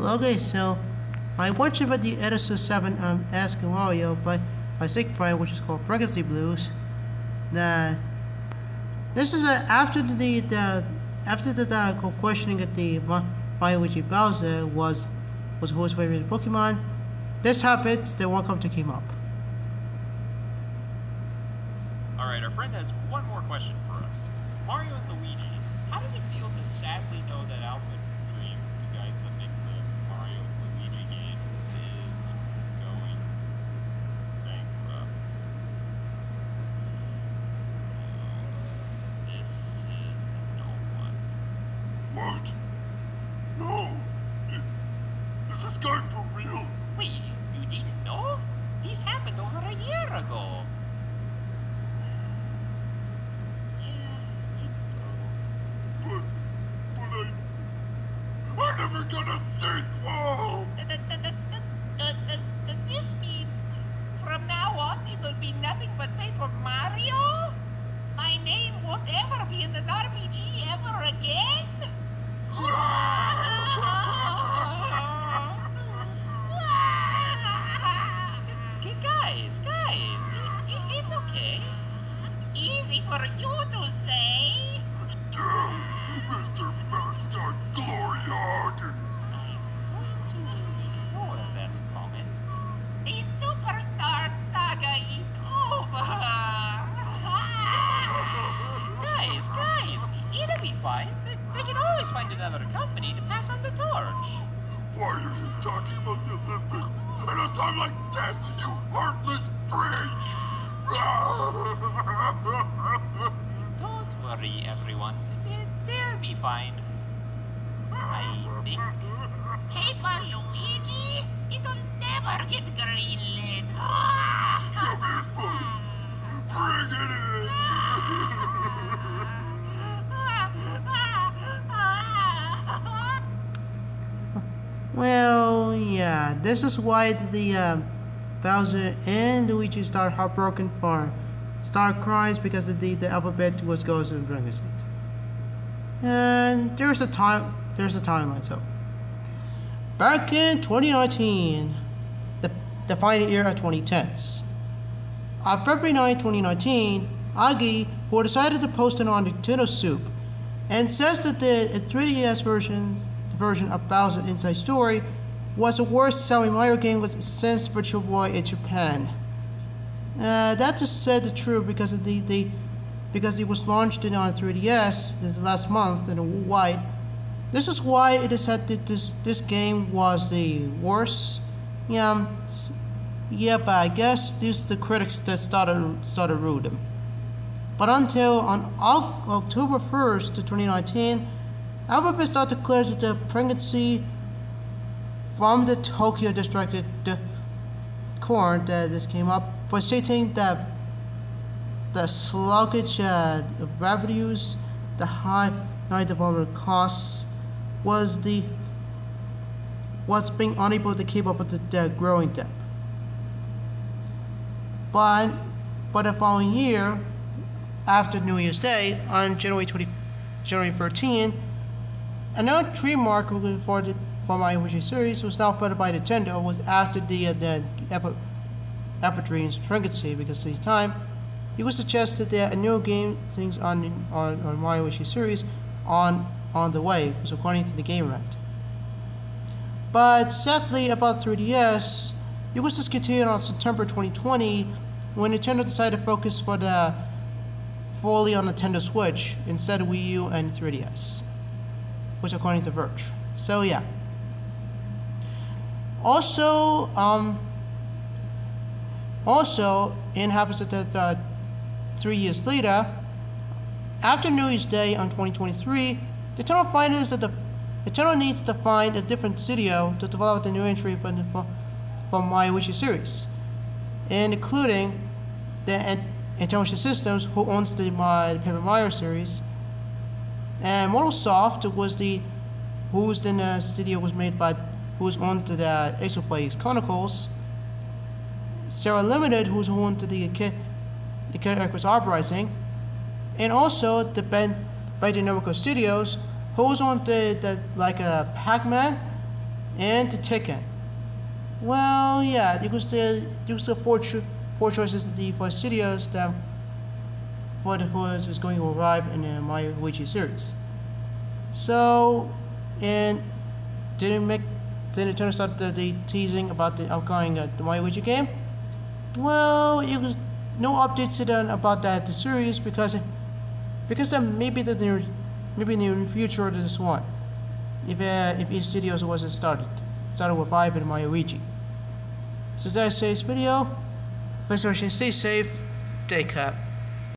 Okay, so I watched about the episode 7 Ask Mario by Siegfried, which is called Bankruptcy Blues. That this is after the questioning at the Luigi Bowser was whose favorite Pokemon. This happens, the welcome to came up. Alright, our friend has one more question for us. Mario and Luigi, how does it feel to sadly know that AlphaDream, the guys that make the Mario and Luigi games, is going bankrupt? This is no one. What? No! Is this guy for real? Wait, you didn't know? This happened over a year ago. Yeah, it's true. But I'm never gonna sequel! Does this mean from now on it'll be nothing but Paper Mario? My name won't ever be in an RPG ever again? Guys, it's okay. Easy for you to say. Damn, Mr. Mascot Glory Hog! I'm going to ignore that comment. The Superstar Saga is over. Guys, it'll be fine. They can always find another company to pass on the torch. Why are you talking about the Olympics at a time like this, you heartless freak? Don't worry, everyone. They'll be fine. I think. Paper Luigi, it'll never get greenlit. Give me his phone! Bring it in! Well, yeah, this is why the Bowser and Luigi start heartbroken start cries because the alphabet was goes to bankruptcy. And there's a timeline. So back in 2019, the final year of 2010s. On February 9, 2019, Agi, who decided to post it on Nintendo Soup, and says that the 3DS version of Bowser Inside Story was the worst selling Mario game since Virtual Boy in Japan. That just said the truth because because it was launched on 3DS this last month in a worldwide. This is why it is said that this game was the worst. Yeah, but I guess these the critics that started rude them. But until on October 1st, 2019, Alphabet started to declare the pregnancy from the Tokyo District court that this came up for stating that the sluggish revenues, the high development costs, was being unable to keep up with the growing debt. But the following year, after New Year's Day, on January 13, another trademark for my Luigi series was now funded by Nintendo was after the AlphaDream's pregnancy because this time it was suggested that a new game things on Mario Luigi series on the way, was according to the Game Rant. But sadly about 3DS, it was discontinued on September 2020 when Nintendo decided to focus fully on Nintendo Switch instead of Wii U and 3DS, which according to Verge. So yeah. Also, it happens that 3 years later, after New Year's Day on 2023, Nintendo finds that Nintendo needs to find a different studio to develop the new entry for my Luigi series, and including the Intelligent Systems, who owns the Paper Mario series, and Motorsoft whose studio was made by who's owned to the Exoplays Chronicles, Sarah Limited, who's owned to the Kid Icarus Uprising, and also the Bandai Namco Studios, who's on the like Pac-Man and the Tekken. Well, yeah, there was the four choices for studios that for the who is going to arrive in the Mario Luigi series. So, and didn't it turn out that the teasing about the upcoming the Mario Luigi game? Well, it was no updates then about that the series because then maybe maybe in the near future this one if each studios wasn't started with 5 and Mario Luigi. So that's today's video. First of all, stay safe, take care.